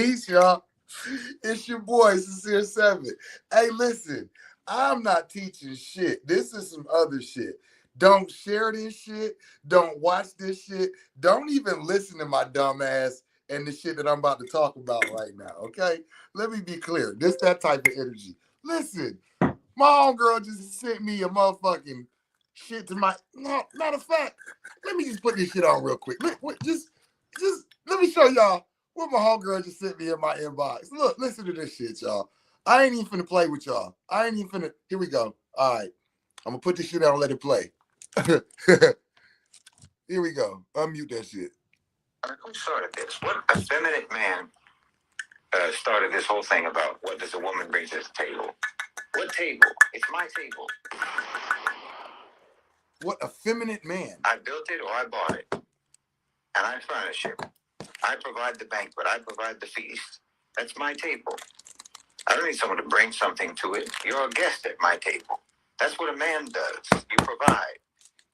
Peace, y'all. It's your boy, Sincere Seven. Hey, listen, I'm not teaching shit. This is some other shit. Don't share this shit. Don't watch this shit. Don't even listen to my dumb ass and the shit that I'm about to talk about right now, okay? Let me be clear. This that type of energy. Listen, my homegirl just sent me a motherfucking shit to my... No, matter of fact, let me just put this shit on real quick. Just let me show y'all what my homegirl just sent me in my inbox. Look, listen to this shit, y'all. I ain't even finna play with y'all. I ain't even finna... Here we go. All right. I'm gonna put this shit on and let it play. Here we go. Unmute that shit. Who started this? What effeminate man started this whole thing about what does a woman bring to the table? What table? It's my table. What effeminate man? I built it or I bought it. And I furnish it. I provide the banquet. I provide the feast. That's my table. I don't need someone to bring something to it. You're a guest at my table. That's what a man does. You provide.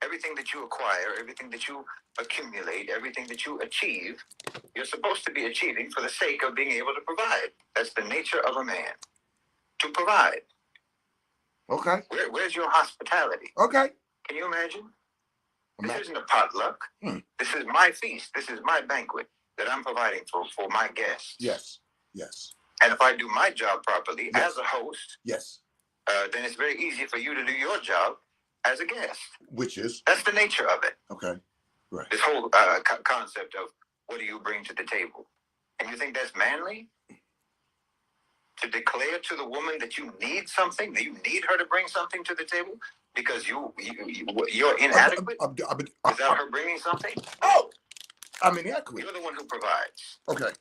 Everything that you acquire, everything that you accumulate, everything that you achieve, you're supposed to be achieving for the sake of being able to provide. That's the nature of a man. To provide. Okay. Where's your hospitality? Okay. Can you imagine? This isn't a potluck. This is my feast. This is my banquet that I'm providing for my guests. Yes. Yes. And if I do my job properly as a host, yes, then it's very easy for you to do your job as a guest. Which is? That's the nature of it. Okay. Right. This whole concept of what do you bring to the table? And you think that's manly? To declare to the woman that you need something, that you need her to bring something to the table because you're inadequate without her bringing something? Oh, I'm inadequate. You're the one who provides. Okay.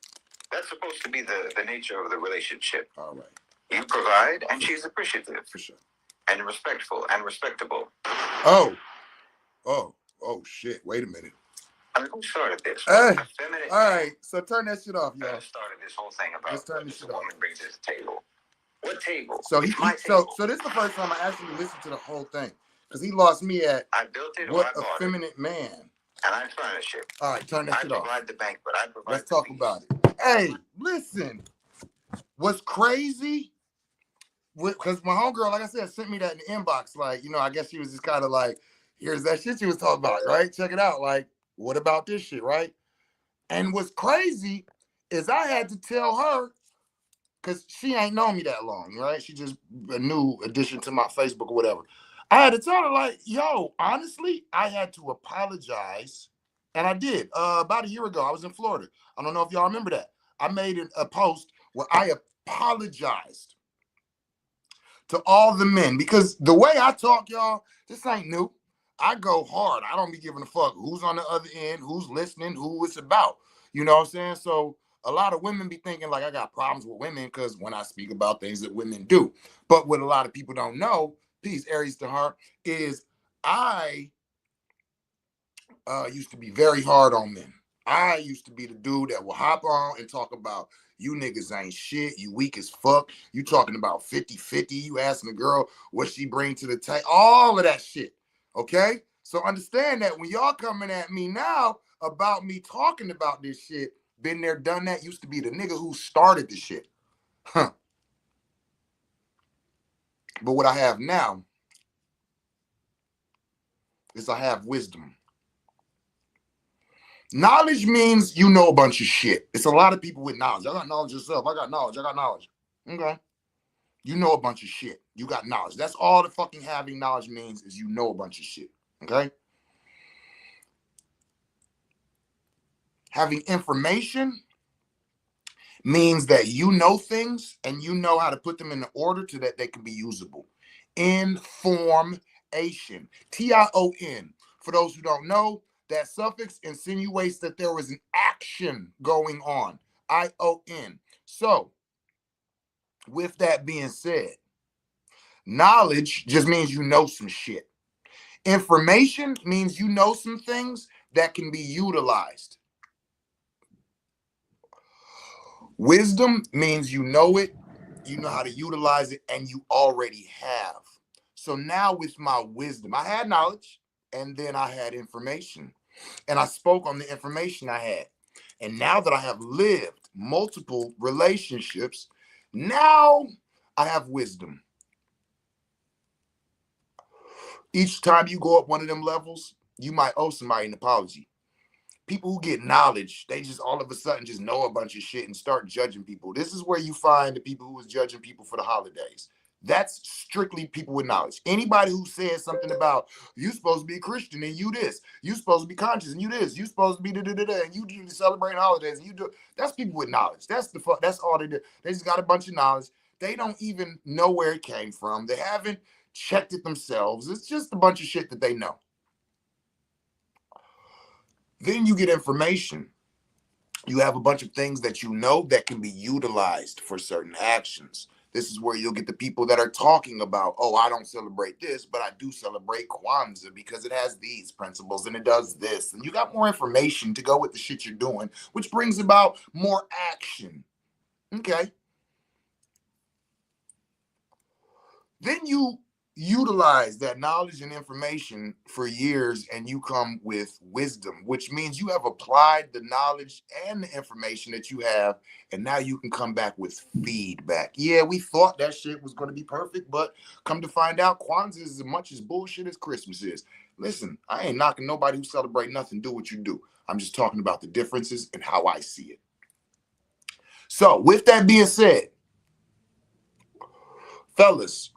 That's supposed to be the nature of the relationship. All right. You provide, and she's appreciative. For sure. And respectful and respectable. Oh, shit. Wait a minute. I mean, who started this? Hey. All right. So turn that shit off, y'all. Started this whole thing about Let's turn this shit off. Woman brings to the table. What table? So so this is the first time I actually listened to the whole thing because he lost me at I built it. What effeminate man. And I furnish it. All right, turn that shit off. I provide the banquet. I provide. Let's talk about it. Hey, listen. What's crazy? Because my homegirl, like I said, sent me that in the inbox. Like, I guess she was just kind of like, here's that shit she was talking about, right? Check it out. Like, what about this shit, right? And what's crazy is I had to tell her, because she ain't known me that long, right? She just a new addition to my Facebook or whatever. I had to tell her, like, yo, honestly, I had to apologize. And I did. About a year ago, I was in Florida. I don't know if y'all remember that. I made a post where I apologized to all the men, because the way I talk, y'all, this ain't new. I go hard. I don't be giving a fuck who's on the other end, who's listening, who it's about. You know what I'm saying? So a lot of women be thinking like I got problems with women because when I speak about things that women do. But what a lot of people don't know, peace, Aries to heart, is I used to be very hard on men. I used to be the dude that will hop on and talk about you niggas ain't shit. You weak as fuck. You talking about 50-50. You asking a girl what she bring to the table. All of that shit. Okay? So understand that when y'all coming at me now about me talking about this shit, been there, done that, used to be the nigga who started the shit. Huh. But what I have now is I have wisdom. Knowledge means you know a bunch of shit. It's a lot of people with knowledge. I got knowledge yourself. I got knowledge. Okay. You know a bunch of shit. You got knowledge. That's all the fucking having knowledge means, is you know a bunch of shit. Okay? Having information means that you know things and you know how to put them in the order so that they can be usable. Information. Tion. For those who don't know, that suffix insinuates that there was an action going on. ION. So, with that being said, knowledge just means you know some shit. Information means you know some things that can be utilized. Wisdom means you know it, you know how to utilize it, and you already have. So now with my wisdom, I had knowledge, and then I had information. And I spoke on the information I had. And now that I have lived multiple relationships, now I have wisdom. Each time you go up one of them levels, you might owe somebody an apology. People who get knowledge, they just all of a sudden just know a bunch of shit and start judging people. This is where you find the people who was judging people for the holidays. That's strictly people with knowledge. Anybody who says something about you supposed to be a Christian and you this, you supposed to be conscious and you this, you supposed to be da and you do celebrate holidays and you do. That's people with knowledge. That's the fuck. That's all they do. They just got a bunch of knowledge. They don't even know where it came from. They haven't checked it themselves. It's just a bunch of shit that they know. Then you get information. You have a bunch of things that you know that can be utilized for certain actions. This is where you'll get the people that are talking about, oh, I don't celebrate this, but I do celebrate Kwanzaa because it has these principles and it does this. And you got more information to go with the shit you're doing, which brings about more action. Okay. Then you utilize that knowledge and information for years and you come with wisdom, which means you have applied the knowledge and the information that you have, and now you can come back with feedback. Yeah, we thought that shit was going to be perfect, but come to find out, Kwanzaa is as much as bullshit as Christmas is. Listen, I ain't knocking nobody who celebrate nothing. Do what you do. I'm just talking about the differences and how I see it. So with that being said, fellas,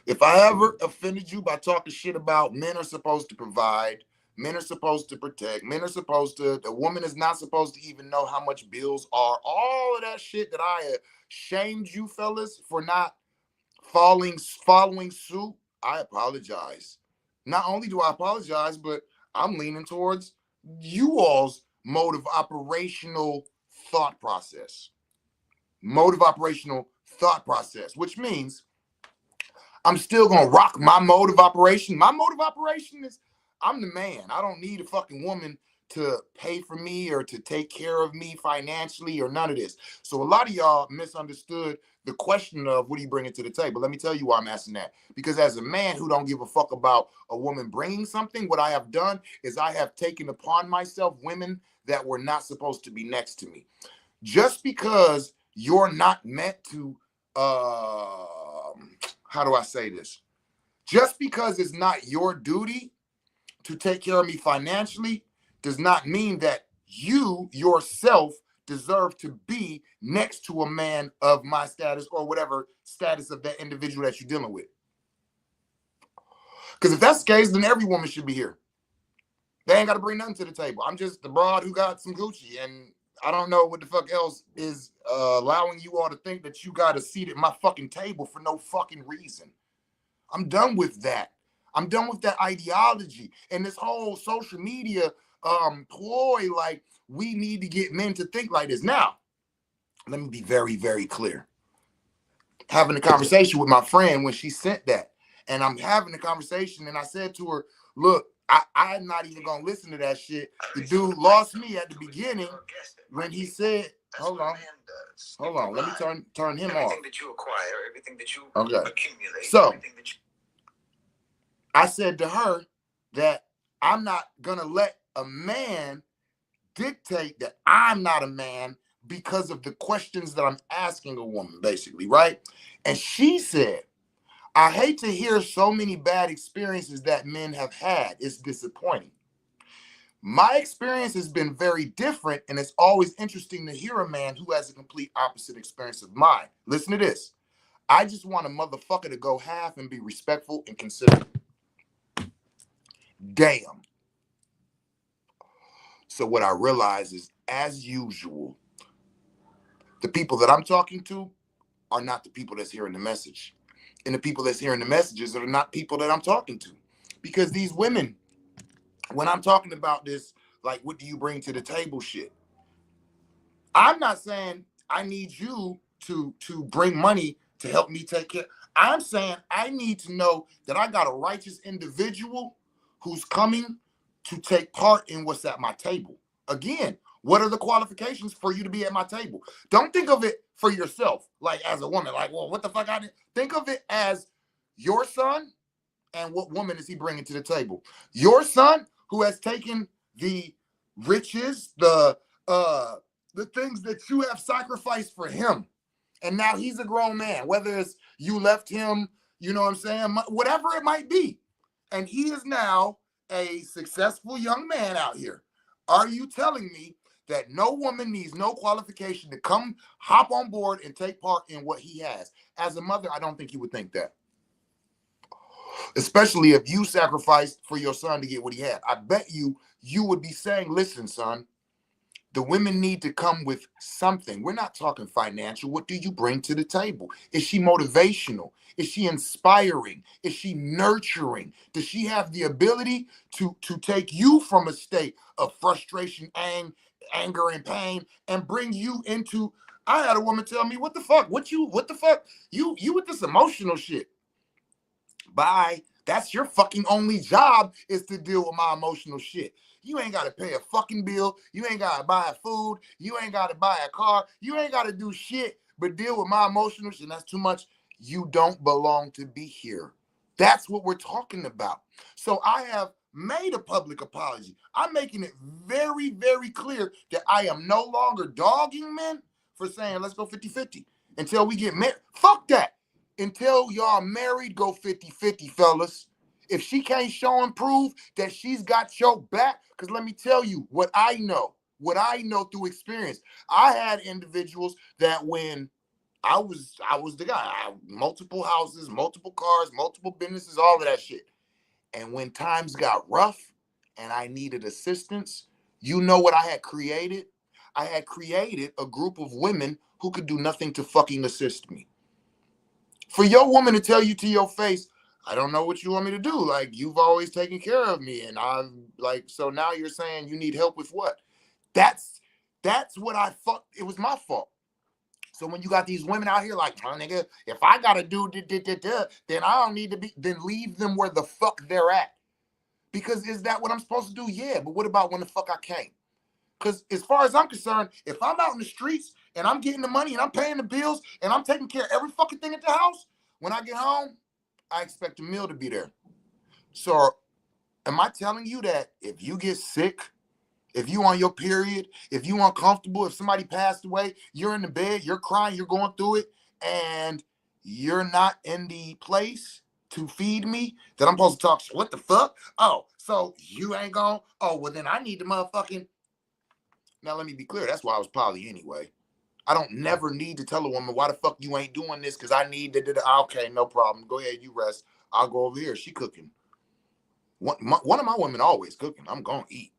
if I ever offended you by talking shit about men are supposed to provide, men are supposed to protect, men are supposed to, the woman is not supposed to even know how much bills are, all of that shit that I shamed you fellas for not following suit, I apologize. Not only do I apologize, but I'm leaning towards you all's mode of operational thought process. Which means I'm still going to rock my mode of operation. My mode of operation is I'm the man. I don't need a fucking woman to pay for me or to take care of me financially or none of this. So a lot of y'all misunderstood the question of what are you bringing to the table. Let me tell you why I'm asking that. Because as a man who don't give a fuck about a woman bringing something, what I have done is I have taken upon myself women that were not supposed to be next to me. Just because you're not meant to, how do I say this? Just because it's not your duty to take care of me financially does not mean that you yourself deserve to be next to a man of my status or whatever status of that individual that you're dealing with. Because if that's the case, then every woman should be here. They ain't got to bring nothing to the table. I'm just the broad who got some Gucci, and I don't know what the fuck else is allowing you all to think that you got a seat at my fucking table for no fucking reason. I'm done with that. I'm done with that ideology and this whole social media ploy, like we need to get men to think like this. Now, let me be very, very clear. Having a conversation with my friend when she sent that, and I'm having a conversation and I said to her, look, I'm not even going to listen to that shit. The dude lost me at the beginning when he said, hold on, let me turn him off. Everything that you acquire, everything that you accumulate. So I said to her that I'm not going to let a man dictate that I'm not a man because of the questions that I'm asking a woman, basically, right? And she said, I hate to hear so many bad experiences that men have had. It's disappointing. My experience has been very different, and it's always interesting to hear a man who has a complete opposite experience of mine. Listen to this. I just want a motherfucker to go half and be respectful and considerate. Damn. So what I realize is, as usual, the people that I'm talking to are not the people that's hearing the message. And the people that's hearing the messages are not people that I'm talking to. Because these women, when I'm talking about this, like, what do you bring to the table shit? I'm not saying I need you to bring money to help me take care. I'm saying I need to know that I got a righteous individual who's coming to take part in what's at my table. Again, what are the qualifications for you to be at my table? Don't think of it for yourself, like as a woman, like, well, what the fuck I did? Think of it as your son and what woman is he bringing to the table? Your son who has taken the riches, the the things that you have sacrificed for him. And now he's a grown man, whether it's you left him, you know what I'm saying, whatever it might be. And he is now a successful young man out here. Are you telling me that no woman needs no qualification to come hop on board and take part in what he has? As a mother, I don't think you would think that. Especially if you sacrificed for your son to get what he had. I bet you would be saying, listen, son, the women need to come with something. We're not talking financial. What do you bring to the table? Is she motivational? Is she inspiring? Is she nurturing? Does she have the ability to take you from a state of frustration, anger, and pain and bring you into? I had a woman tell me, what the fuck? What the fuck? You with this emotional shit. Bye. That's your fucking only job, is to deal with my emotional shit. You ain't got to pay a fucking bill. You ain't got to buy food. You ain't got to buy a car. You ain't got to do shit but deal with my emotional shit. And that's too much. You don't belong to be here. That's what we're talking about. So I have made a public apology. I'm making it very, very clear that I am no longer dogging men for saying, let's go 50-50 until we get married. Fuck that. Until y'all married, go 50-50, fellas. If she can't show and prove that she's got your back, because let me tell you what I know through experience. I had individuals that when I was the guy, I had multiple houses, multiple cars, multiple businesses, all of that shit. And when times got rough and I needed assistance, you know what I had created? I had created a group of women who could do nothing to fucking assist me. For your woman to tell you to your face, I don't know what you want me to do. Like, you've always taken care of me. And I'm like, so now you're saying you need help with what? That's what I fucked. It was my fault. So when you got these women out here like, oh, nigga, if I got to do then I don't need to be, then leave them where the fuck they're at. Because is that what I'm supposed to do? Yeah. But what about when the fuck I can't? Because as far as I'm concerned, if I'm out in the streets and I'm getting the money and I'm paying the bills and I'm taking care of every fucking thing at the house, when I get home, I expect a meal to be there. So am I telling you that if you get sick, if you on your period, if you uncomfortable, if somebody passed away, you're in the bed, you're crying, you're going through it, and you're not in the place to feed me, that I'm supposed to talk shit? What the fuck? Oh, so you ain't gone? Oh, well then I need the motherfucking... Now, let me be clear. That's why I was poly anyway. I don't never need to tell a woman, why the fuck you ain't doing this? Because I need to. Okay, no problem. Go ahead, you rest. I'll go over here. She cooking. One of my women always cooking. I'm going to eat.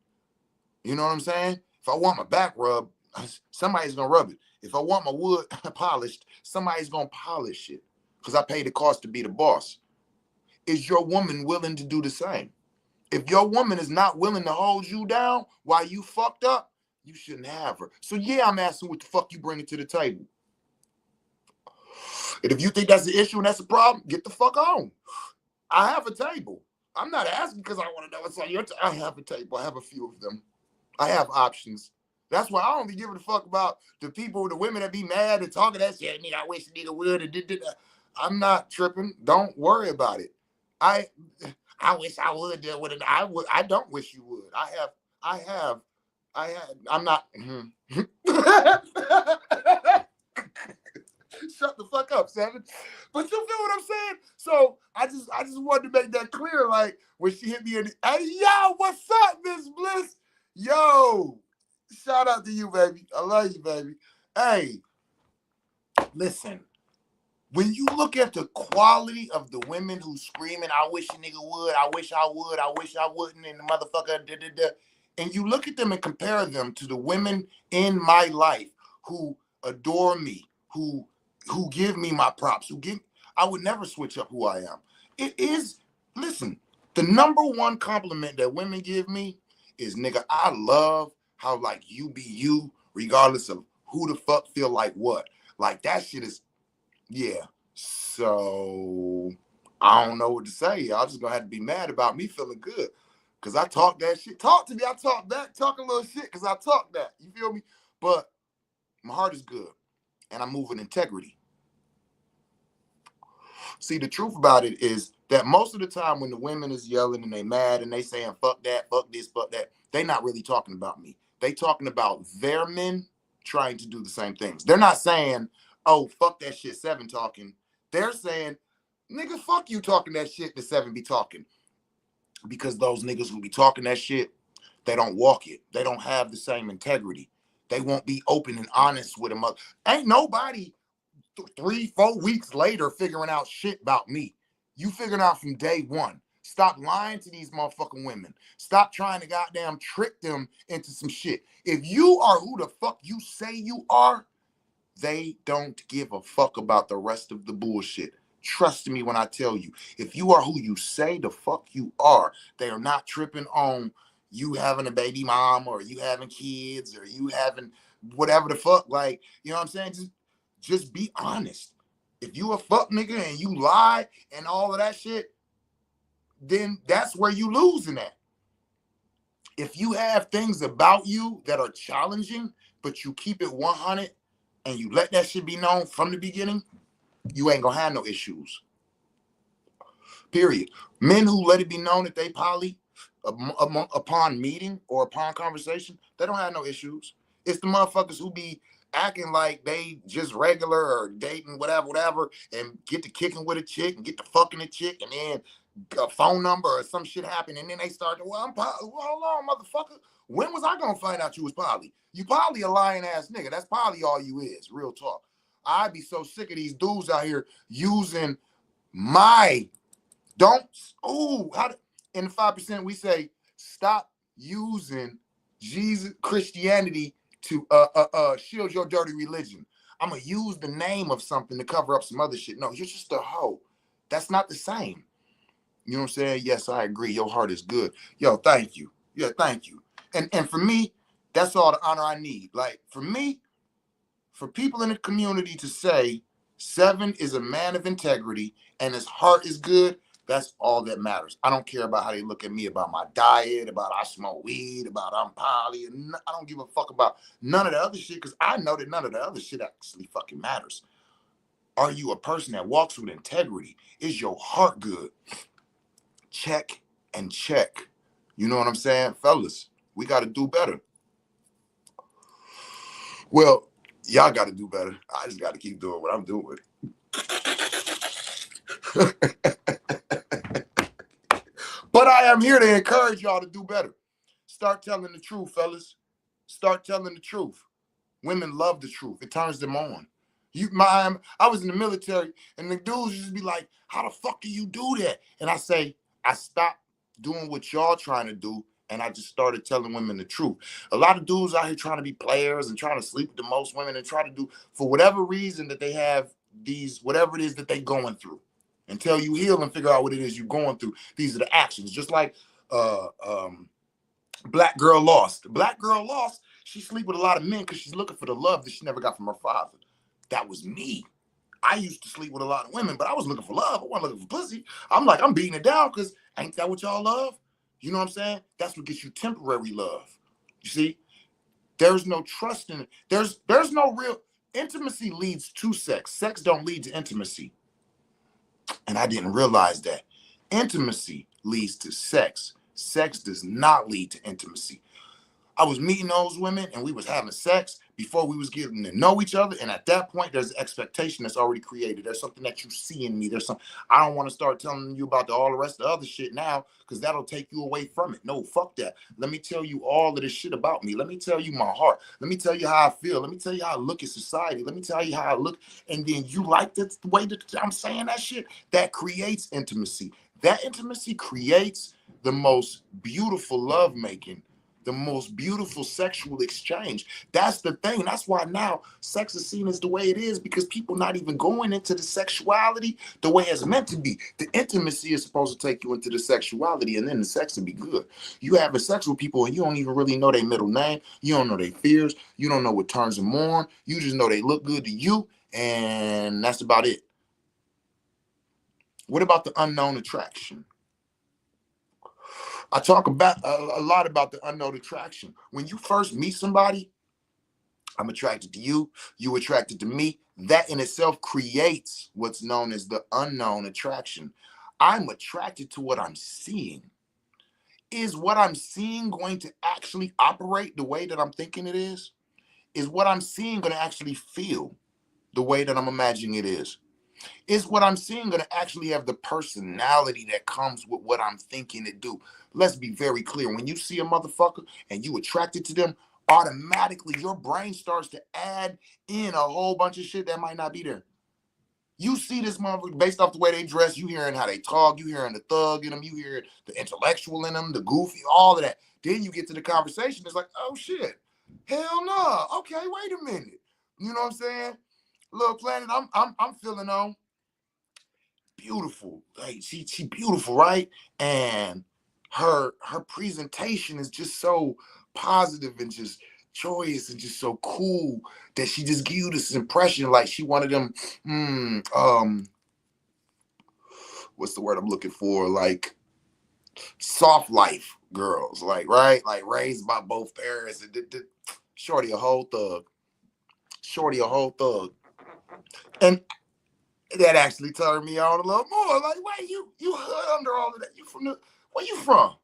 You know what I'm saying? If I want my back rubbed, somebody's going to rub it. If I want my wood polished, somebody's going to polish it. Because I pay the cost to be the boss. Is your woman willing to do the same? If your woman is not willing to hold you down while you fucked up, you shouldn't have her. So yeah, I'm asking what the fuck you bringing to the table. And if you think that's the issue and that's a problem, get the fuck on. I have a table. I'm not asking because I want to know what's on your table. I have a table. I have a few of them. I have options. That's why I don't be giving a fuck about the people, the women that be mad and talking that shit. Nigga, I wish a nigga would and did that. I'm not tripping. Don't worry about it. I wish I would do it. I don't wish you would. I'm not. Shut the fuck up, Seven. But you feel what I'm saying? So I just wanted to make that clear. Like when she hit me in, hey yo, what's up, Miss Bliss? Yo, shout out to you, baby. I love you, baby. Hey, listen. When you look at the quality of the women who screaming, I wish a nigga would, I wish I would, I wish I wouldn't, and the motherfucker, and you look at them and compare them to the women in my life who adore me, who give me my props, I would never switch up who I am. It is, listen, the number one compliment that women give me is, nigga, I love how like you be you, regardless of who the fuck feel like what. Like that shit is, yeah. So I don't know what to say. Y'all just gonna have to be mad about me feeling good. Cause I talk that shit. Talk to me. I talk that. Talk a little shit because I talk that. You feel me? But my heart is good. And I move with integrity. See, the truth about it is that most of the time when the women is yelling and they mad and they saying, fuck that, fuck this, fuck that, they not really talking about me. They talking about their men trying to do the same things. They're not saying, oh, fuck that shit, Seven talking. They're saying, nigga, fuck you talking that shit that Seven be talking. Because those niggas who be talking that shit, they don't walk it. They don't have the same integrity. They won't be open and honest with them. Ain't nobody 3-4 weeks later figuring out shit about me. You figured out from day one. Stop lying to these motherfucking women. Stop trying to goddamn trick them into some shit. If you are who the fuck you say you are, they don't give a fuck about the rest of the bullshit. Trust me when I tell you, if you are who you say the fuck you are, they are not tripping on you having a baby mom or you having kids or you having whatever the fuck. Like, you know what I'm saying? Just be honest. If you a fuck nigga and you lie and all of that shit, then that's where you losing at. If you have things about you that are challenging, but you keep it 100 and you let that shit be known from the beginning, you ain't gonna have no issues. Period. Men who let it be known that they poly upon meeting or upon conversation, they don't have no issues. It's the motherfuckers who be acting like they just regular or dating whatever, and get to kicking with a chick and get to fucking a chick, and then a phone number or some shit happen, and then they start to, well, I'm poly. Well, hold on, motherfucker. When was I gonna find out you was poly? You probably a lying ass nigga. That's probably all you is. Real talk. I'd be so sick of these dudes out here using my in the 5% we say stop using Jesus Christianity to shield your dirty religion. I'm gonna use the name of something to cover up some other shit. No, you're just a hoe. That's not the same. You know what I'm saying? Yes, I agree. Your heart is good. Yo, thank you. Yeah, thank you. And for me, that's all the honor I need. Like, for me, for people in the community to say Seven is a man of integrity and his heart is good, that's all that matters. I don't care about how they look at me, about my diet, about I smoke weed, about I'm poly. I don't give a fuck about none of the other shit, because I know that none of the other shit actually fucking matters. Are you a person that walks with integrity? Is your heart good? Check and check. You know what I'm saying? Fellas, we got to do better. Well, y'all got to do better. I just got to keep doing what I'm doing. But I am here to encourage y'all to do better. Start telling the truth, fellas. Start telling the truth. Women love the truth. It turns them on. I was in the military, and the dudes just be like, how the fuck do you do that? And I say, I stopped doing what y'all trying to do, and I just started telling women the truth. A lot of dudes out here trying to be players and trying to sleep with the most women and try to do, for whatever reason that they have these, whatever it is that they going through. Until you heal and figure out what it is you're going through, these are the actions. Just like Black Girl Lost. Black Girl Lost, she sleep with a lot of men because she's looking for the love that she never got from her father. That was me. I used to sleep with a lot of women, but I was looking for love. I wasn't looking for pussy. I'm like, I'm beating it down because ain't that what y'all love? You know what I'm saying? That's what gets you temporary love. You see? There's no trust in it. There's no real intimacy leads to sex. Sex don't lead to intimacy. And I didn't realize that. Intimacy leads to sex. Sex does not lead to intimacy. I was meeting those women and we was having sex before we was getting to know each other. And at that point, there's an expectation that's already created. There's something that you see in me. I don't want to start telling you about all the rest of the other shit now, because that'll take you away from it. No, fuck that. Let me tell you all of this shit about me. Let me tell you my heart. Let me tell you how I feel. Let me tell you how I look at society. Let me tell you how I look. And then you like the way that I'm saying that shit. That creates intimacy. That intimacy creates the most beautiful lovemaking, the most beautiful sexual exchange. That's the thing. That's why now sex is seen as the way it is, because people not even going into the sexuality the way it's meant to be. The intimacy is supposed to take you into the sexuality, and then the sex will be good. You having sex with people and you don't even really know their middle name. You don't know their fears. You don't know what turns them on. You just know they look good to you, and that's about it. What about the unknown attraction? I talk about a lot about the unknown attraction. When you first meet somebody, I'm attracted to you, you attracted to me. That in itself creates what's known as the unknown attraction. I'm attracted to what I'm seeing. Is what I'm seeing going to actually operate the way that I'm thinking it is? Is what I'm seeing going to actually feel the way that I'm imagining it is? Is what I'm seeing going to actually have the personality that comes with what I'm thinking it do? Let's be very clear. When you see a motherfucker and you attracted to them, automatically your brain starts to add in a whole bunch of shit that might not be there. You see this motherfucker based off the way they dress, you hearing how they talk, you hearing the thug in them, you hear the intellectual in them, the goofy, all of that. Then you get to the conversation, it's like, oh shit, hell no. Okay, wait a minute. You know what I'm saying? Little Planet, I'm feeling on beautiful. Like she beautiful, right? And her presentation is just so positive and just joyous and just so cool that she just give you this impression like she one of them what's the word I'm looking for? Like soft life girls, like right? Like raised by both parents and shorty a whole thug. Shorty a whole thug. And that actually turned me on a little more. Like, wait, you hood under all of that. You from the where you from?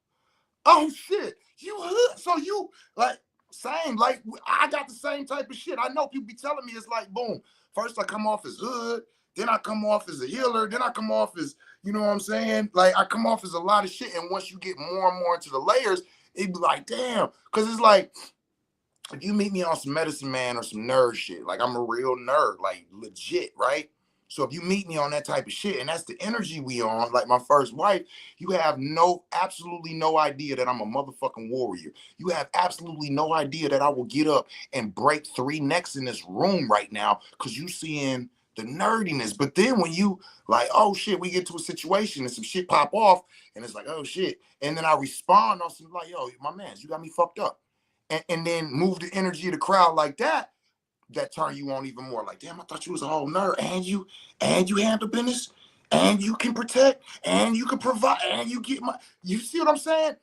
Oh shit. You hood. So you like same, like I got the same type of shit. I know people be telling me it's like boom. First I come off as hood, then I come off as a healer, then I come off as, you know what I'm saying? Like I come off as a lot of shit. And once you get more and more into the layers, it be like, damn. Cause it's like if you meet me on some medicine man or some nerd shit, like I'm a real nerd, like legit, right? So if you meet me on that type of shit, and that's the energy we on, like my first wife, you have absolutely no idea that I'm a motherfucking warrior. You have absolutely no idea that I will get up and break 3 necks in this room right now because you seeing the nerdiness. But then when you like, oh shit, we get to a situation and some shit pop off, and it's like, oh shit. And then I respond on some like, yo, my man, you got me fucked up. And then move the energy of the crowd like that turn you on even more. Like, damn, I thought you was a whole nerd, and you handle business, and you can protect, and you can provide, and you get my. You see what I'm saying?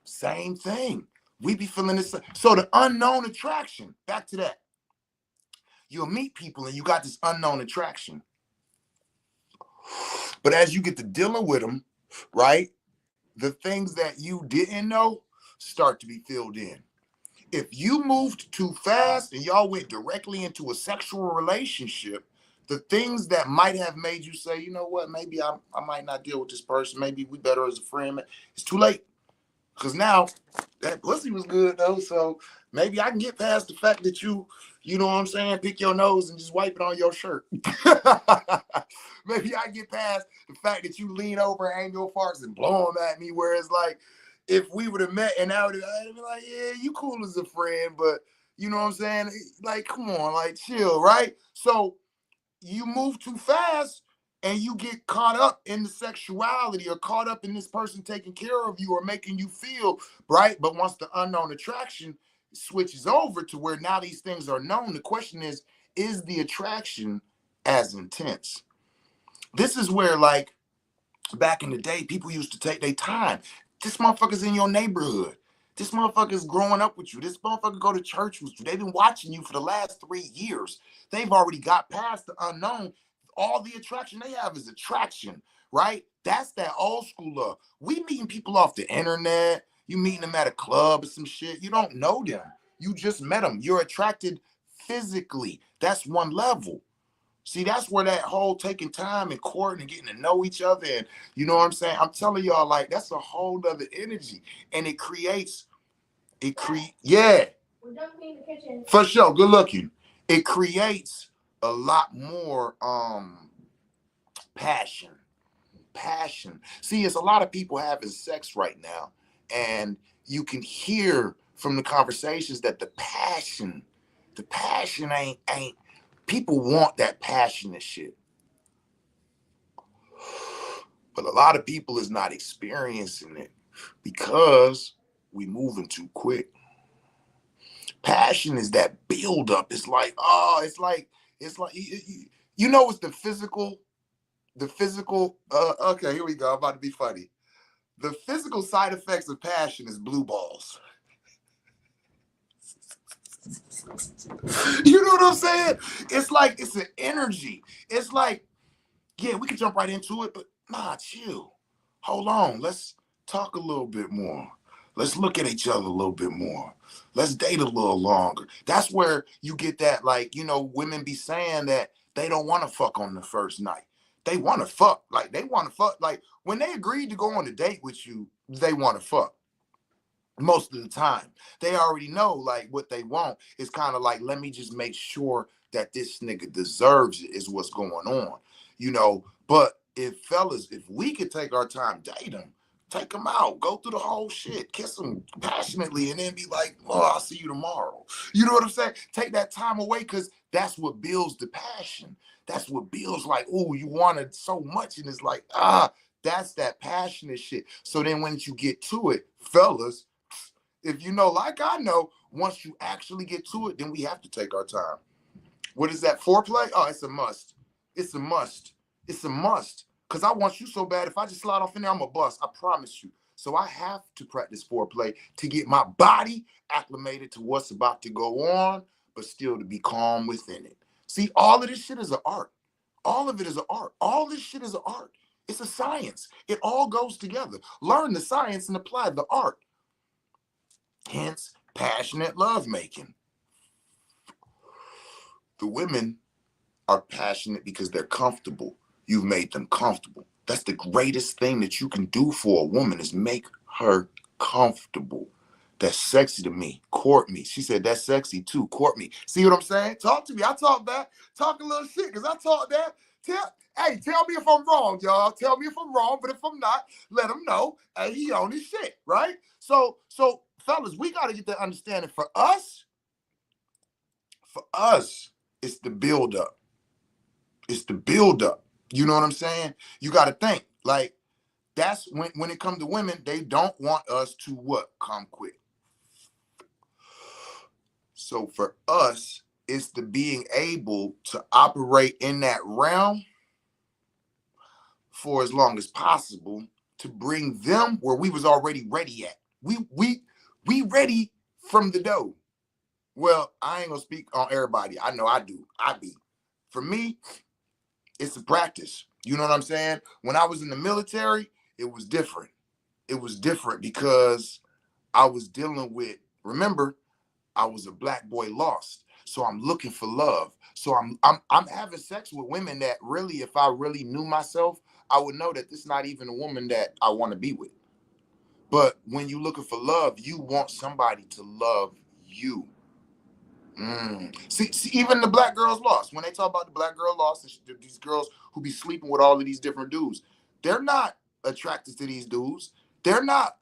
Same thing. We be feeling this. So the unknown attraction. Back to that. You'll meet people, and you got this unknown attraction. But as you get to dealing with them, right, the things that you didn't know start to be filled in. If you moved too fast and y'all went directly into a sexual relationship, the things that might have made you say, you know what, maybe I might not deal with this person. Maybe we better as a friend. It's too late. Because now that pussy was good though. So maybe I can get past the fact that you know what I'm saying, pick your nose and just wipe it on your shirt. Maybe I get past the fact that you lean over, hang your farts and blow them at me. Whereas like, if we would have met and I would have been like, yeah, you cool as a friend, but you know what I'm saying? Like, come on, like chill, right? So you move too fast and you get caught up in the sexuality or caught up in this person taking care of you or making you feel right. But once the unknown attraction switches over to where now these things are known, the question is the attraction as intense? This is where like back in the day, people used to take their time. This motherfucker's in your neighborhood. This motherfucker's growing up with you. This motherfucker go to church with you. They've been watching you for the last 3 years. They've already got past the unknown. All the attraction they have is attraction, right? That's that old school love. We meeting people off the internet. You meeting them at a club or some shit. You don't know them. You just met them. You're attracted physically. That's one level. See, that's where that whole taking time and courting and getting to know each other, and you know what I'm saying? I'm telling y'all, like, that's a whole other energy. And yeah. We're done cleaning the kitchen. For sure, good looking. It creates a lot more passion. Passion. See, it's a lot of people having sex right now, and you can hear from the conversations that the passion ain't people want that passionate shit. But a lot of people is not experiencing it because we moving too quick. Passion is that build up. It's like, you know, it's the physical, okay, here we go. I'm about to be funny. The physical side effects of passion is blue balls. You know what I'm saying? It's like, it's an energy. It's like, yeah, we can jump right into it, but nah, chill. Hold on. Let's talk a little bit more. Let's look at each other a little bit more. Let's date a little longer. That's where you get that, like, women be saying that they don't want to fuck on the first night. They want to fuck. Like, they want to fuck. Like, when they agreed to go on a date with you, they want to fuck most of the time. They already know like what they want. It's kind of like, let me just make sure that this nigga deserves it is what's going on. But if we could take our time, date them, take them out, go through the whole shit, kiss them passionately, and then be like, oh, I'll see you tomorrow. You know what I'm saying? Take that time away, because that's what builds the passion. That's what builds like, oh, you wanted so much, and it's like, that's that passionate shit. So then when you get to it, fellas, if like I know, once you actually get to it, then we have to take our time. What is that, foreplay? Oh, it's a must. It's a must. It's a must. Because I want you so bad. If I just slide off in there, I'm a bust. I promise you. So I have to practice foreplay to get my body acclimated to what's about to go on, but still to be calm within it. See, all of this shit is an art. All of it is an art. All this shit is an art. It's a science. It all goes together. Learn the science and apply the art. Hence, passionate lovemaking. The women are passionate because they're comfortable. You've made them comfortable. That's the greatest thing that you can do for a woman, is make her comfortable. That's sexy to me. Court me. She said, that's sexy too. Court me. See what I'm saying? Talk to me. I talk back. Talk a little shit, because I talk that. Tell me if I'm wrong, y'all. Tell me if I'm wrong, but if I'm not, let him know. Hey, he on his shit, right? So fellas, we got to get that understanding. For us, it's the build up. It's the build up. You know what I'm saying? You got to think, like, that's when it comes to women, they don't want us to what? Come quick. So for us, it's the being able to operate in that realm for as long as possible to bring them where we was already ready at. We ready from the dough. Well, I ain't gonna speak on everybody. I know I do. I be. For me, it's a practice. You know what I'm saying? When I was in the military, it was different. It was different because I was dealing with, remember, I was a black boy lost. So I'm looking for love. So I'm having sex with women that really, if I really knew myself, I would know that this is not even a woman that I want to be with. But when you're looking for love, you want somebody to love you. See, even the Black Girls Lost, when they talk about the Black Girl Lost, these girls who be sleeping with all of these different dudes, they're not attracted to these dudes. They're not,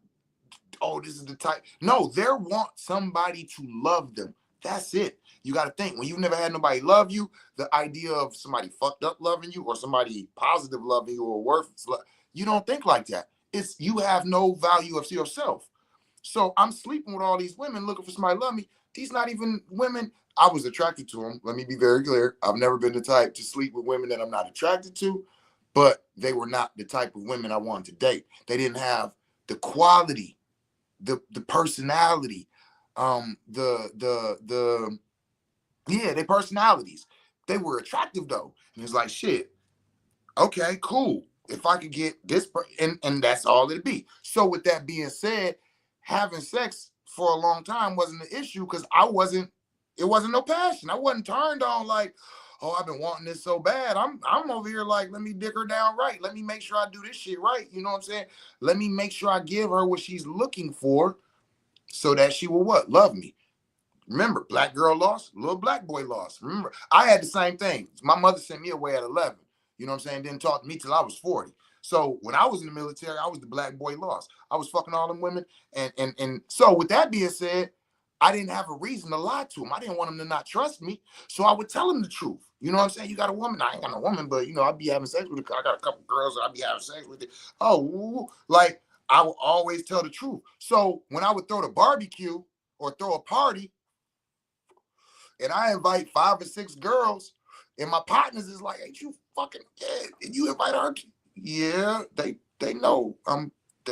oh, this is the type. No, they want somebody to love them. That's it. You got to think, when you've never had nobody love you, the idea of somebody fucked up loving you or somebody positive loving you or worthless, you don't think like that. It's, you have no value of yourself. So I'm sleeping with all these women looking for somebody to love me. These not even women. I was attracted to them. Let me be very clear. I've never been the type to sleep with women that I'm not attracted to, but they were not the type of women I wanted to date. They didn't have the quality, the personality, their personalities. They were attractive though. And it's like, shit, okay, cool. If I could get this, and that's all it'd be. So with that being said, having sex for a long time wasn't an issue because it wasn't no passion. I wasn't turned on like, oh, I've been wanting this so bad. I'm over here like, let me dick her down right. Let me make sure I do this shit right. You know what I'm saying? Let me make sure I give her what she's looking for so that she will what? Love me. Remember, black girl lost, little black boy lost. Remember, I had the same thing. My mother sent me away at 11. You know what I'm saying? Didn't talk to me till I was 40. So when I was in the military, I was the black boy lost. I was fucking all them women. And so with that being said, I didn't have a reason to lie to them. I didn't want them to not trust me. So I would tell them the truth. You know what I'm saying? You got a woman. I ain't got no woman, but, I'd be having sex with her. I got a couple girls that I'd be having sex with. Oh, like, I would always tell the truth. So when I would throw the barbecue or throw a party, and I invite 5 or 6 girls, and my partners is like, ain't you fucking dead? And you invite her? Yeah, they know.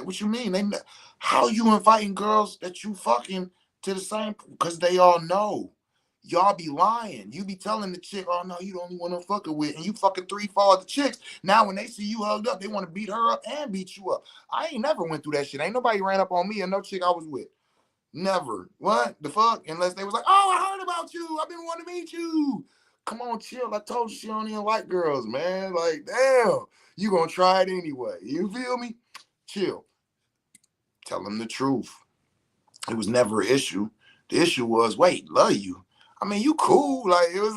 What you mean? They know. How you inviting girls that you fucking to the same? Because they all know. y'all be lying. You be telling the chick, oh no, you the only one I'm fucking with, and you fucking 3-4 other chicks. Now when they see you hugged up, they want to beat her up and beat you up. I ain't never went through that shit. Ain't nobody ran up on me or no chick I was with. Never. What the fuck? Unless they was like, oh, I heard about you. I've been wanting to meet you. Come on, chill. I told you she don't even like girls, man. Like, damn, you gonna try it anyway. You feel me? Chill. Tell them the truth. It was never an issue. The issue was, wait, love you. I mean, you cool. Like, it was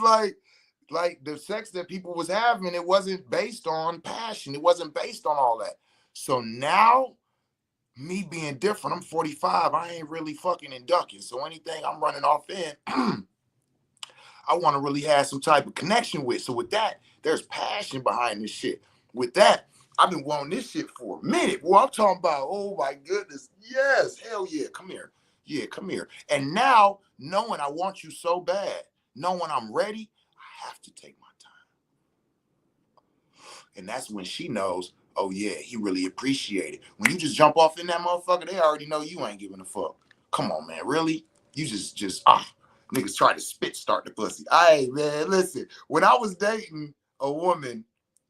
like the sex that people was having, it wasn't based on passion. It wasn't based on all that. So now, me being different, I'm 45. I ain't really fucking and ducking. So anything I'm running off in, I want to really have some type of connection with. So with that, there's passion behind this shit. With that, I've been wanting this shit for a minute. Well, I'm talking about, oh my goodness. Yes, hell yeah, come here. Yeah, come here. And now, knowing I want you so bad, knowing I'm ready, I have to take my time. And that's when she knows, oh yeah, he really appreciated it. When you just jump off in that motherfucker, they already know you ain't giving a fuck. Come on, man, really? You just niggas try to spit start the pussy. Hey, man, listen. When I was dating a woman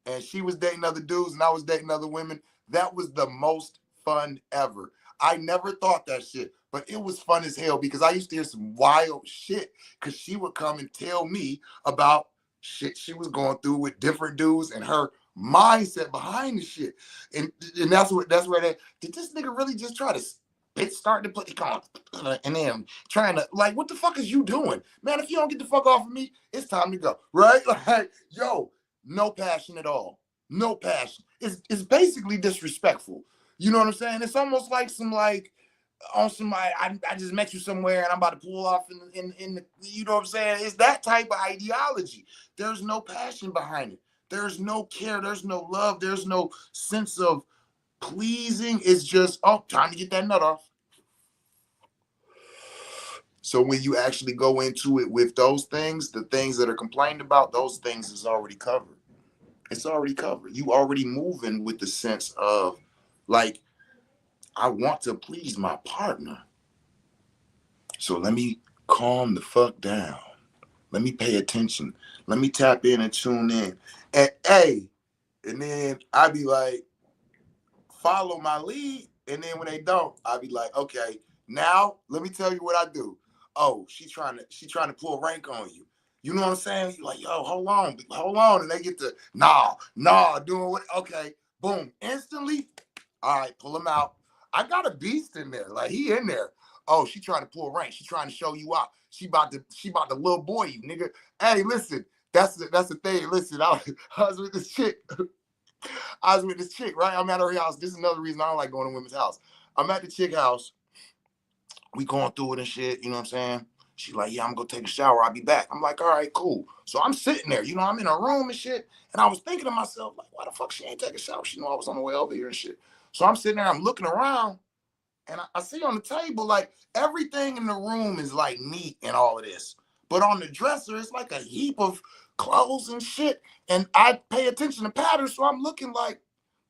and she was dating other dudes and I was dating other women, that was the most fun ever. I never thought that shit, but it was fun as hell because I used to hear some wild shit because she would come and tell me about shit she was going through with different dudes and her mindset behind the shit. And that's where that did this nigga really just try to start to put it on and then trying to like, what the fuck is you doing? Man, if you don't get the fuck off of me, it's time to go. Right? Like, yo, no passion at all. No passion. It's basically disrespectful. You know what I'm saying? It's almost like some like on somebody, I just met you somewhere and I'm about to pull off in the, you know what I'm saying? It's that type of ideology. There's no passion behind it. There's no care. There's no love. There's no sense of pleasing. It's just, oh, time to get that nut off. So when you actually go into it with those things, the things that are complained about, those things is already covered. It's already covered. You already moving with the sense of like, I want to please my partner. So let me calm the fuck down. Let me pay attention. Let me tap in and tune in. And hey, and then I be like, follow my lead. And then when they don't, I be like, okay, now let me tell you what I do. Oh, she trying to pull rank on you. You know what I'm saying? You're like, yo, hold on. And they get to, doing what? Okay, boom, instantly. All right, pull him out. I got a beast in there. Like, he in there. Oh, she trying to pull rank. She trying to show you out. She about to little boy you, nigga. Hey, listen, that's the thing. Listen, I was with this chick. Right? I'm at her house. This is another reason I don't like going to women's house. I'm at the chick house. We going through it and shit. You know what I'm saying? She like, yeah, I'm gonna go take a shower. I'll be back. I'm like, all right, cool. So I'm sitting there. You know, I'm in a room and shit. And I was thinking to myself, like, why the fuck she ain't take a shower? She know I was on the way over here and shit. So I'm sitting there. I'm looking around. And I see on the table, like, everything in the room is like neat and all of this. But on the dresser, it's like a heap of clothes and shit. And I pay attention to patterns, so I'm looking like,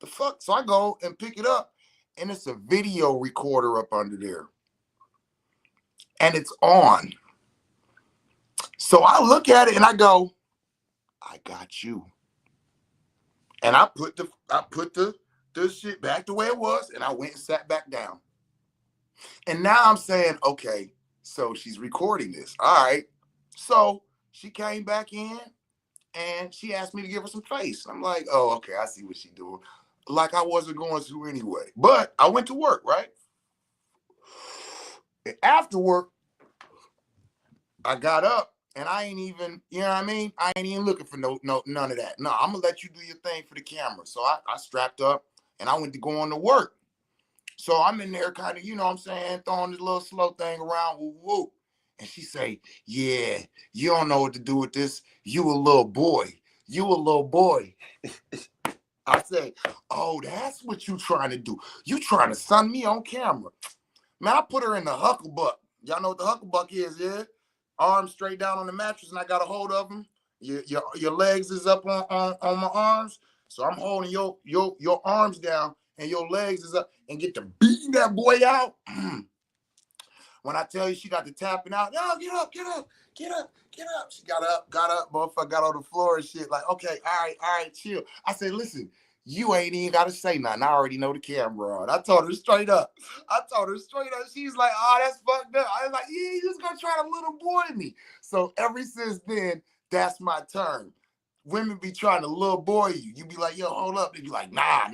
the fuck? So I go and pick it up, and it's a video recorder up under there. And it's on. So I look at it and I go, I got you. And I put the shit back the way it was, and I went and sat back down. And now I'm saying, okay, so she's recording this. All right. So she came back in and she asked me to give her some face. I'm like, oh, okay, I see what she's doing. Like I wasn't going to anyway. But I went to work, right? And after work, I got up and I ain't even, you know what I mean? I ain't even looking for none of that. No, I'm gonna let you do your thing for the camera. So I strapped up and I went to go on to work. So I'm in there kind of, you know what I'm saying, throwing this little slow thing around, woo, woo. And she say, yeah, you don't know what to do with this. You a little boy. You a little boy. I say, oh, that's what you trying to do. You trying to sun me on camera. Man, I put her in the hucklebuck. Y'all know what the hucklebuck is, yeah? Arms straight down on the mattress, and I got a hold of them. Your legs is up on my arms. So I'm holding your arms down, and your legs is up, and get to beating that boy out. When I tell you she got the tapping out, no, get up, get up, get up, get up. She got up, motherfucker got on the floor and shit. Like, okay, all right, chill. I said, listen, you ain't even got to say nothing. I already know the camera on. I told her straight up. She's like, oh, that's fucked up. I was like, yeah, you just gonna try to little boy me. So ever since then, that's my turn. Women be trying to little boy you. You be like, yo, hold up. They be like, nah,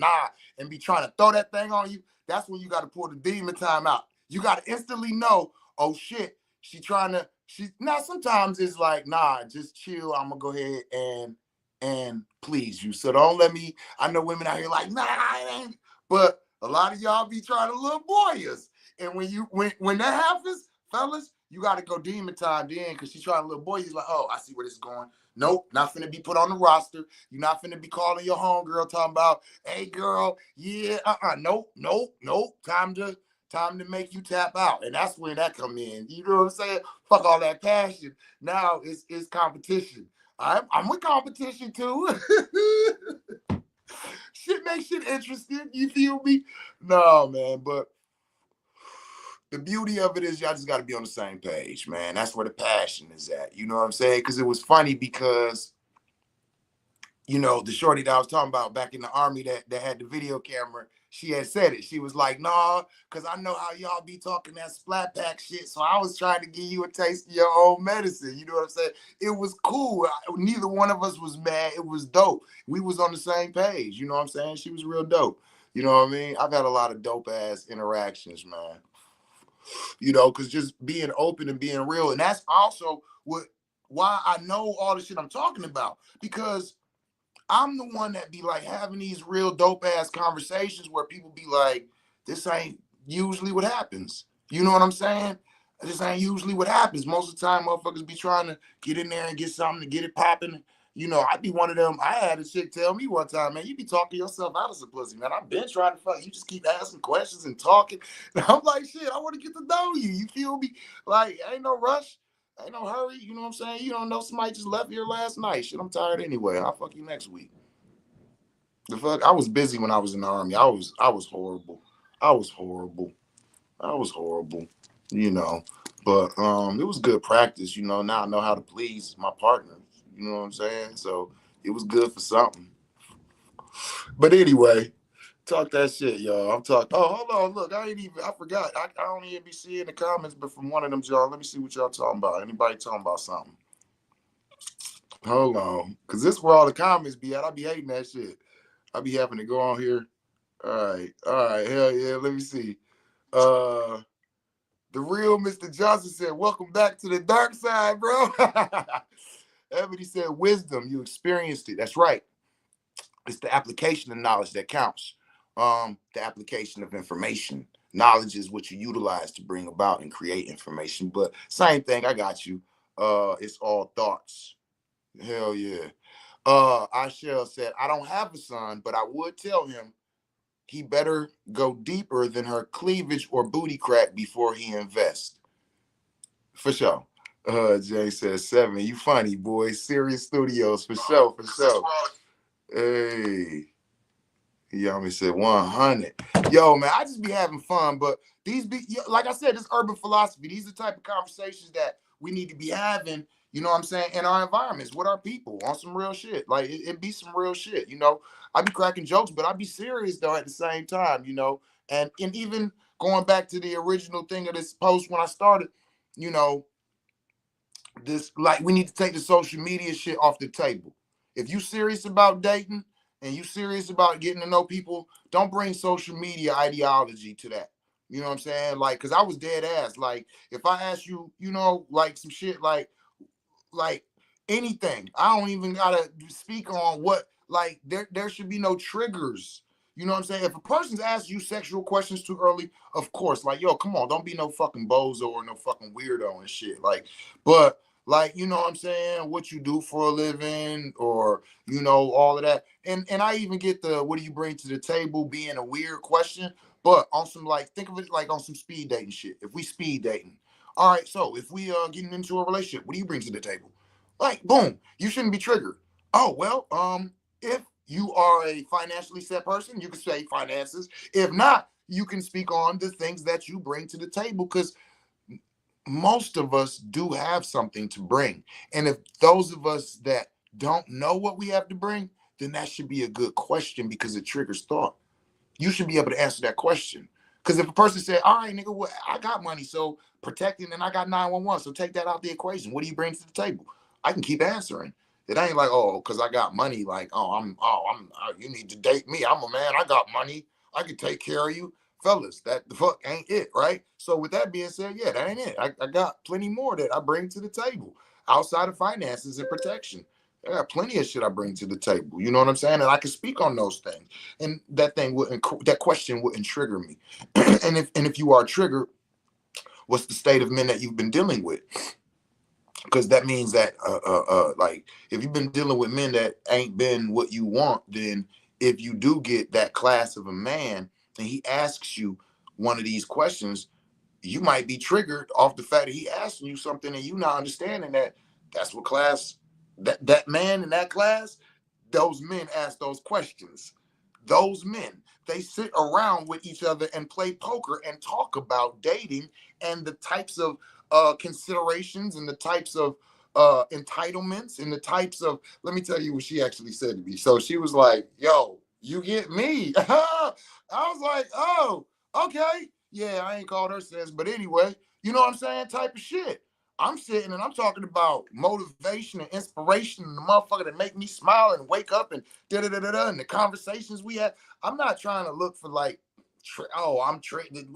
and be trying to throw that thing on you. That's when you got to pull the demon time out. You got to instantly know, oh shit, now sometimes it's like, nah, just chill. I'm gonna go ahead and please you. So don't let me, I know women out here like, nah, it ain't. But a lot of y'all be trying to little boy us. And when that happens, fellas, you got to go demon time then, because she's trying to little boy you. He's like, oh, I see where this is going. Nope, not finna be put on the roster. You're not finna be calling your homegirl talking about, hey girl, yeah, nope. Time to make you tap out. And that's when that come in. You know what I'm saying? Fuck all that passion. Now it's competition. I'm with competition too. Shit makes shit interesting. You feel me? No, man, but the beauty of it is y'all just got to be on the same page, man. That's where the passion is at. You know what I'm saying? Because it was funny because, you know, the shorty that I was talking about back in the army that had the video camera, she had said it. She was like, nah, because I know how y'all be talking that splat pack shit. So I was trying to give you a taste of your own medicine. You know what I'm saying? It was cool. Neither one of us was mad. It was dope. We was on the same page. You know what I'm saying? She was real dope. You know what I mean? I've had a lot of dope ass interactions, man. You know, because just being open and being real. And that's also why I know all the shit I'm talking about, because I'm the one that be like having these real dope ass conversations where people be like, this ain't usually what happens. You know what I'm saying? This ain't usually what happens. Most of the time, motherfuckers be trying to get in there and get something to get it popping. You know, I'd be one of them. I had a chick tell me one time, man, you be talking yourself out of some pussy, man. I've been trying to fuck. You just keep asking questions and talking. And I'm like, shit, I want to get to know you. You feel me? Like, ain't no rush. Ain't no hurry. You know what I'm saying? You don't know somebody just left here last night. Shit, I'm tired anyway. I'll fuck you next week. The fuck? I was busy when I was in the army. I was horrible. I was horrible. You know. But it was good practice, you know. Now I know how to please my partner. You know what I'm saying? So it was good for something. But anyway, talk that shit, y'all. I'm talking. Oh, hold on. Look, I forgot. I don't even be seeing the comments, but from one of them, y'all. Let me see what y'all talking about. Anybody talking about something? Hold on. Because this is where all the comments be at. I be hating that shit. I be having to go on here. All right. Hell yeah. Let me see. The real Mr. Johnson said, welcome back to the dark side, bro. Ebony said, wisdom, you experienced it. That's right. It's the application of knowledge that counts. The application of information. Knowledge is what you utilize to bring about and create information. But same thing, I got you. It's all thoughts. Hell yeah. Ashell said, I don't have a son, but I would tell him he better go deeper than her cleavage or booty crack before he invests. For sure. Jay says 7. You funny, boy. Serious Studios, for sure. Hey. Yami said 100. Yo, man, I just be having fun, but these be, like I said, this urban philosophy, these are the type of conversations that we need to be having, you know what I'm saying, in our environments with our people on some real shit. Like, it be some real shit, you know. I be cracking jokes, but I be serious, though, at the same time, you know. And even going back to the original thing of this post when I started, you know, this, like, we need to take the social media shit off the table. If you serious about dating, and you serious about getting to know people, don't bring social media ideology to that. You know what I'm saying? Like, because I was dead ass. Like, if I ask you, you know, like some shit like anything, I don't even gotta speak on what, like, there should be no triggers. You know what I'm saying? If a person's asking you sexual questions too early, of course, like, yo, come on, don't be no fucking bozo or no fucking weirdo and shit. Like, but like, you know what I'm saying, what you do for a living, or, you know, all of that. And I even get the what do you bring to the table being a weird question, but on some, like, think of it like on some speed dating shit. If we speed dating, all right, so if we getting into a relationship, what do you bring to the table? Like, boom, you shouldn't be triggered. Oh, well, if you are a financially set person, you can say finances. If not, you can speak on the things that you bring to the table, because most of us do have something to bring. And if those of us that don't know what we have to bring, then that should be a good question because it triggers thought. You should be able to answer that question. Because if a person said, all right, nigga, well, I got money, so protecting, and I got 911, so take that out the equation. What do you bring to the table? I can keep answering. It ain't like, oh, because I got money, like, you need to date me. I'm a man, I got money. I can take care of you. Fellas, that the fuck ain't it, right? So with that being said, yeah, that ain't it. I got plenty more that I bring to the table outside of finances and protection. I got plenty of shit I bring to the table. You know what I'm saying? And I can speak on those things. And that question wouldn't trigger me. and if you are triggered, what's the state of men that you've been dealing with? Because that means that like if you've been dealing with men that ain't been what you want, then if you do get that class of a man and he asks you one of these questions, you might be triggered off the fact that he asking you something and you not understanding that that's what class, that man in that class, those men ask those questions. Those men, they sit around with each other and play poker and talk about dating and the types of considerations and the types of entitlements and the types of, let me tell you what she actually said to me. So she was like, yo, you get me. I was like, oh, okay. Yeah, I ain't called her since, but anyway, you know what I'm saying? Type of shit. I'm sitting and I'm talking about motivation and inspiration and the motherfucker that make me smile and wake up and da da da da da and the conversations we had. I'm not trying to look for like, I'm triggered.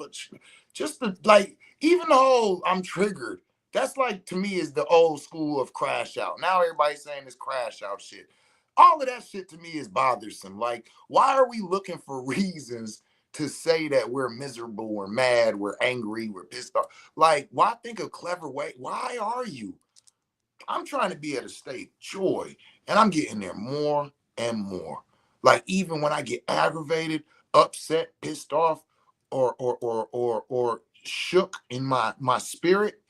Just the like, even the whole I'm triggered. That's like to me is the old school of crash out. Now everybody's saying this crash out shit. All of that shit to me is bothersome. Like, why are we looking for reasons to say that we're miserable, we're mad, we're angry, we're pissed off? Like, why think of clever way? Why are you? I'm trying to be at a state of joy, and I'm getting there more and more. Like, even when I get aggravated, upset, pissed off, or shook in my spirit,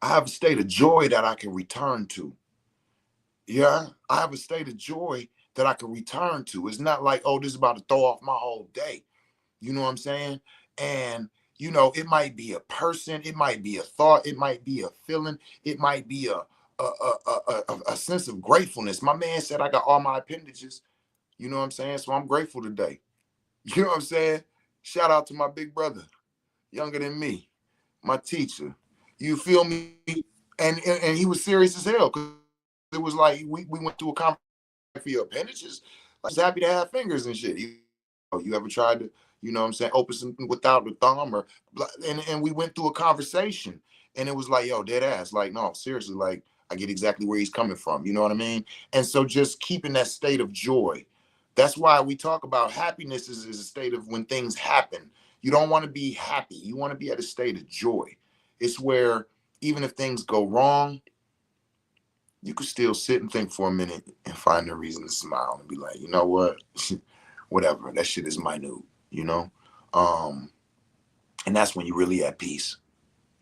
I have a state of joy that I can return to. Yeah, I have a state of joy that I can return to. It's not like, oh, this is about to throw off my whole day. You know what I'm saying? And it might be a person, it might be a thought, it might be a feeling, it might be a sense of gratefulness. My man said I got all my appendages. You know what I'm saying? So I'm grateful today. You know what I'm saying? Shout out to my big brother, younger than me, my teacher. You feel me? And he was serious as hell because it was like we went through a conversation for your appendages. Like, he's happy to have fingers and shit. You ever tried to, you know what I'm saying, open something without the thumb and we went through a conversation and it was like, yo, dead ass. Like, no, seriously, like I get exactly where he's coming from. You know what I mean? And so just keeping that state of joy. That's why we talk about happiness is a state of when things happen. You don't want to be happy. You want to be at a state of joy. It's where even if things go wrong, you could still sit and think for a minute and find a reason to smile and be like, you know what? Whatever. That shit is minute, you know? And that's when you're really at peace,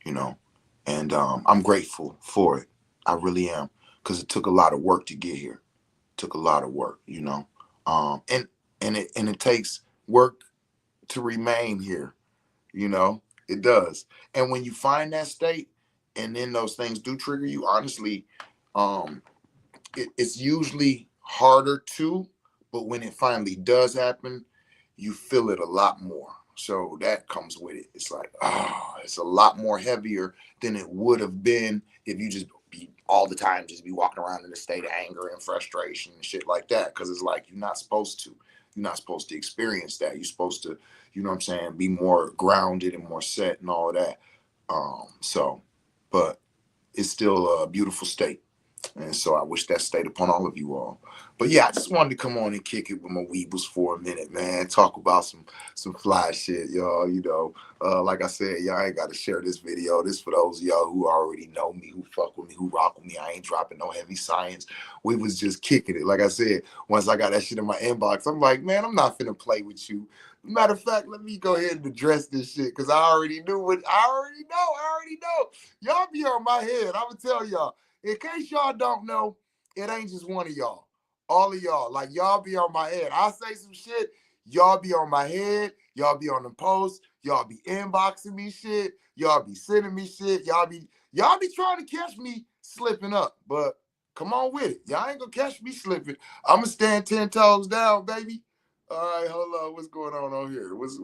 you know? And I'm grateful for it. I really am. Because it took a lot of work to get here. It took a lot of work, you know? And it takes work to remain here, you know? It does. And when you find that state and then those things do trigger you, honestly, um, it's usually harder to, but when it finally does happen, you feel it a lot more. So that comes with it. It's like, it's a lot more heavier than it would have been if you just be all the time, just be walking around in a state of anger and frustration and shit like that. Cause it's like, you're not supposed to. You're not supposed to experience that. You're supposed to, you know what I'm saying, be more grounded and more set and all of that. But it's still a beautiful state. And so I wish that stayed upon all of you all. But yeah, I just wanted to come on and kick it with my weebles for a minute, man. Talk about some fly shit, y'all. Like I said, y'all ain't got to share this video. This for those of y'all who already know me, who fuck with me, who rock with me. I ain't dropping no heavy science. We was just kicking it. Like I said, once I got that shit in my inbox, I'm like, man, I'm not finna play with you. Matter of fact, let me go ahead and address this shit because I already know. Y'all be on my head. I'm gonna tell y'all. In case y'all don't know, it ain't just one of y'all. All of y'all. Like, y'all be on my head. I say some shit, y'all be on my head. Y'all be on the post. Y'all be inboxing me shit. Y'all be sending me shit. Y'all be trying to catch me slipping up. But come on with it. Y'all ain't gonna catch me slipping. I'm gonna stand 10 toes down, baby. All right, hold on. What's going on here? What's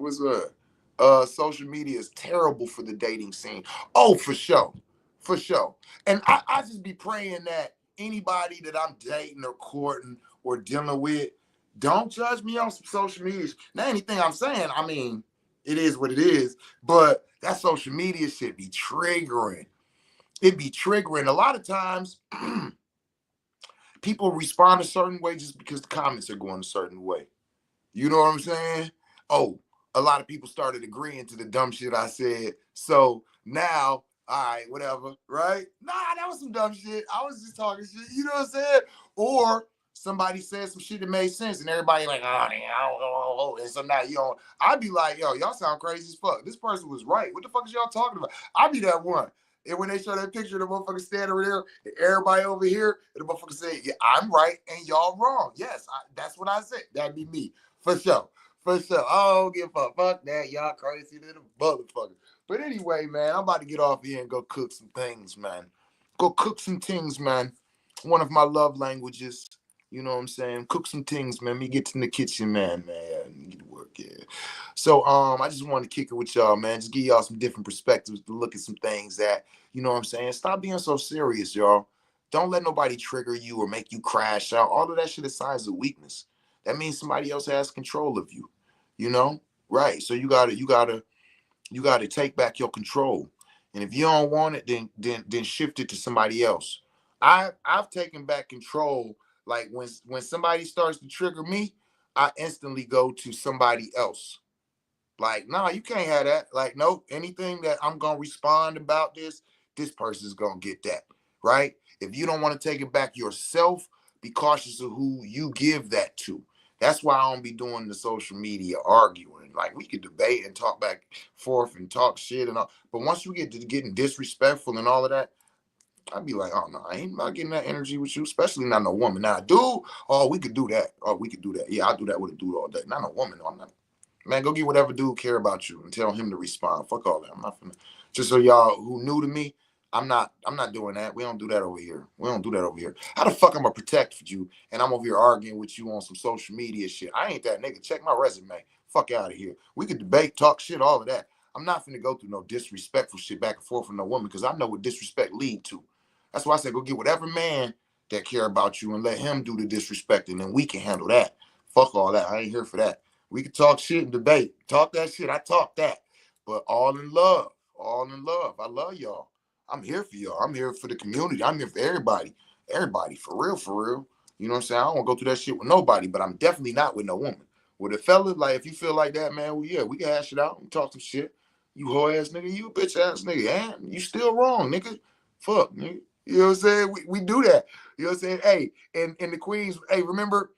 social media is terrible for the dating scene. Oh, for sure. For sure. And I just be praying that anybody that I'm dating or courting or dealing with, don't judge me on some social media. Now, anything I'm saying, I mean, it is what it is, but that social media shit be triggering. It be triggering. A lot of times, people respond a certain way just because the comments are going a certain way. You know what I'm saying? Oh, a lot of people started agreeing to the dumb shit I said. So now, all right, whatever, right? Nah, that was some dumb shit. I was just talking shit. You know what I'm saying? Or somebody said some shit that made sense, and everybody like, oh, yeah, oh. And so now you don't. I'd be like, yo, y'all sound crazy as fuck. This person was right. What the fuck is y'all talking about? I'd be that one. And when they show that picture of the motherfucker standing over there, and everybody over here, and the motherfucker say, yeah, I'm right and y'all wrong. Yes, that's what I said. That'd be me. For sure. For sure. I don't give a fuck that. Y'all crazy to the motherfucker. But anyway, man, I'm about to get off here and go cook some things, man. Go cook some things, man. One of my love languages. You know what I'm saying? Cook some things, man. Me get in the kitchen, man. Get to work, yeah. So I just wanted to kick it with y'all, man. Just give y'all some different perspectives to look at some things that, you know what I'm saying? Stop being so serious, y'all. Don't let nobody trigger you or make you crash out. All of that shit is signs of weakness. That means somebody else has control of you, you know? Right. So you gotta take back your control. And if you don't want it, then shift it to somebody else. I've taken back control. Like when somebody starts to trigger me, I instantly go to somebody else. Like, nah, you can't have that. Like, nope, anything that I'm gonna respond about this person's gonna get that. Right? If you don't want to take it back yourself, be cautious of who you give that to. That's why I don't be doing the social media arguing. Like, we could debate and talk back forth and talk shit and all. But once you get to getting disrespectful and all of that, I'd be like, oh no, I ain't about getting that energy with you, especially not no woman. Now, a dude, oh, we could do that. Oh, we could do that. Yeah, I'll do that with a dude all day. Not a woman. No, I'm not. Man, go get whatever dude care about you and tell him to respond. Fuck all that. I'm not finna. Just so y'all who new to me, I'm not doing that. We don't do that over here. We don't do that over here. How the fuck I'm gonna protect you and I'm over here arguing with you on some social media shit? I ain't that nigga. Check my resume. Fuck out of here. We could debate, talk shit, all of that. I'm not finna go through no disrespectful shit back and forth with no woman because I know what disrespect lead to. That's why I said go get whatever man that care about you and let him do the disrespecting and we can handle that. Fuck all that. I ain't here for that. We can talk shit and debate. Talk that shit. I talk that. But all in love. All in love. I love y'all. I'm here for y'all. I'm here for the community. I'm here for everybody. Everybody. For real, for real. You know what I'm saying? I don't want to go through that shit with nobody, but I'm definitely not with no woman. With a fella, like, if you feel like that, man, well, yeah, we can hash it out and talk some shit. You hoe ass nigga, you bitch ass nigga. And you still wrong, nigga. Fuck, nigga. You know what I'm saying? We do that. You know what I'm saying? Hey, and the Queens, hey, remember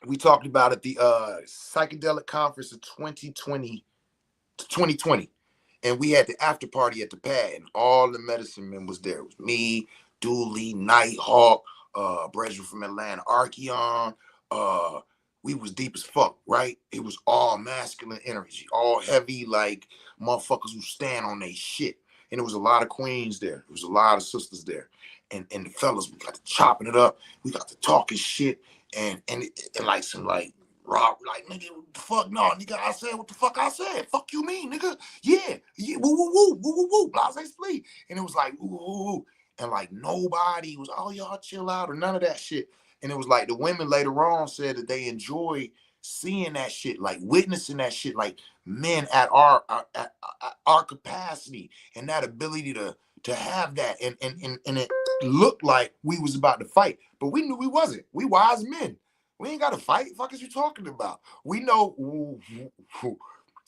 we talked about at the psychedelic conference of 2020, and we had the after party at the pad, and all the medicine men was there. It was me, Dooley, Nighthawk, Bredger from Atlanta, Archeon. We was deep as fuck, right? It was all masculine energy, all heavy, like motherfuckers who stand on they shit. And there was a lot of queens there. There was a lot of sisters there. And the fellas, we got to chopping it up. We got to talking shit and like some like rock, like nigga, fuck no, nigga. I said what the fuck I said. Fuck you mean, nigga? Yeah, woo woo woo woo woo woo. Blase splee. And it was like woo woo woo. And like nobody was, oh y'all chill out or none of that shit. And it was like the women later on said that they enjoy seeing that shit, like witnessing that shit, like men at our capacity and that ability to have that. And it looked like we was about to fight, but we knew we wasn't. We wise men. We ain't got to fight. Fuck is you talking about? We know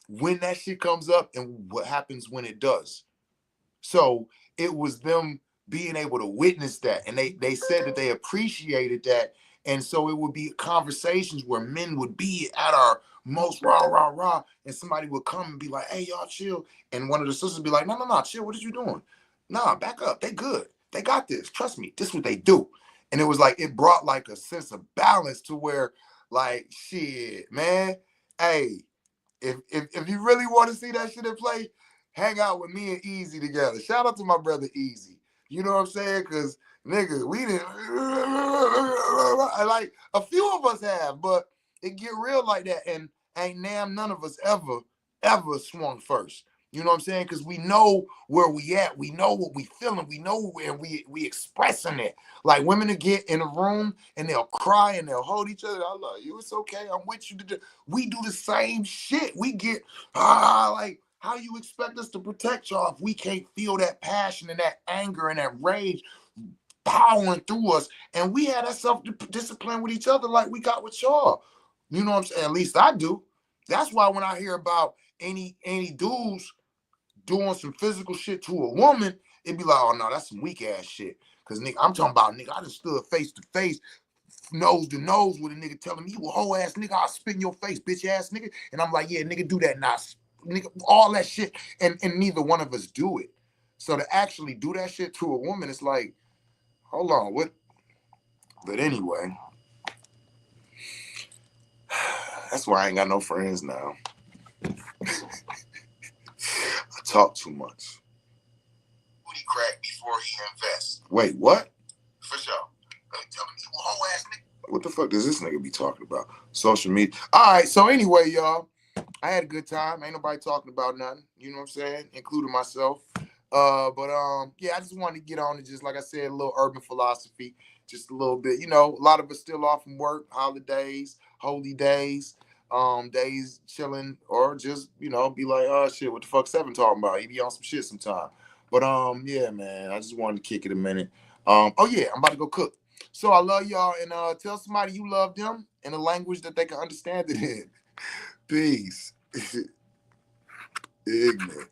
when that shit comes up and what happens when it does. So it was them being able to witness that. And they said that they appreciated that. And so it would be conversations where men would be at our most rah, rah, rah. And somebody would come and be like, hey, y'all chill. And one of the sisters would be like, no, chill. What are you doing? Nah, back up. They good. They got this. Trust me. This is what they do. And it was like, it brought like a sense of balance to where like, shit, man, hey, if you really want to see that shit in play, hang out with me and Easy together. Shout out to my brother Easy. You know what I'm saying? Because nigga, we didn't like a few of us have, but it get real like that, and ain't none of us ever swung first. You know what I'm saying? Because we know where we at. We know what we feeling. We know where we expressing it. Like women to get in a room and they'll cry and they'll hold each other. I love you. It's okay. I'm with you. We do the same shit. We get like how you expect us to protect y'all if we can't feel that passion and that anger and that rage powering through us, and we had that self-discipline with each other like we got with y'all. You know what I'm saying? At least I do. That's why when I hear about any dudes doing some physical shit to a woman, it'd be like, oh no, that's some weak ass shit. Cause nigga, I'm talking about nigga, I just stood face to face, nose to nose with a nigga telling me, you a whole ass nigga, I'll spit in your face, bitch ass nigga. And I'm like, yeah, nigga, do that now. Nigga, all that shit. And neither one of us do it. So to actually do that shit to a woman, it's like, hold on, what? But anyway, that's why I ain't got no friends now. I talk too much. Booty crack before he invests. Wait, what? For sure. Let me tell him, you a whole ass nigga. What the fuck does this nigga be talking about? Social media. All right, so anyway, y'all, I had a good time. Ain't nobody talking about nothing. You know what I'm saying? Including myself. Yeah, I just wanted to get on it. Just like I said, a little urban philosophy, just a little bit. You know, a lot of us still off from work, holidays, holy days, days chilling, or just be like, oh shit, what the fuck Seven talking about? He be on some shit sometime. But yeah, man, I just wanted to kick it a minute. Oh yeah, I'm about to go cook. So I love y'all, and tell somebody you love them in a language that they can understand it in. Peace. Ignorant.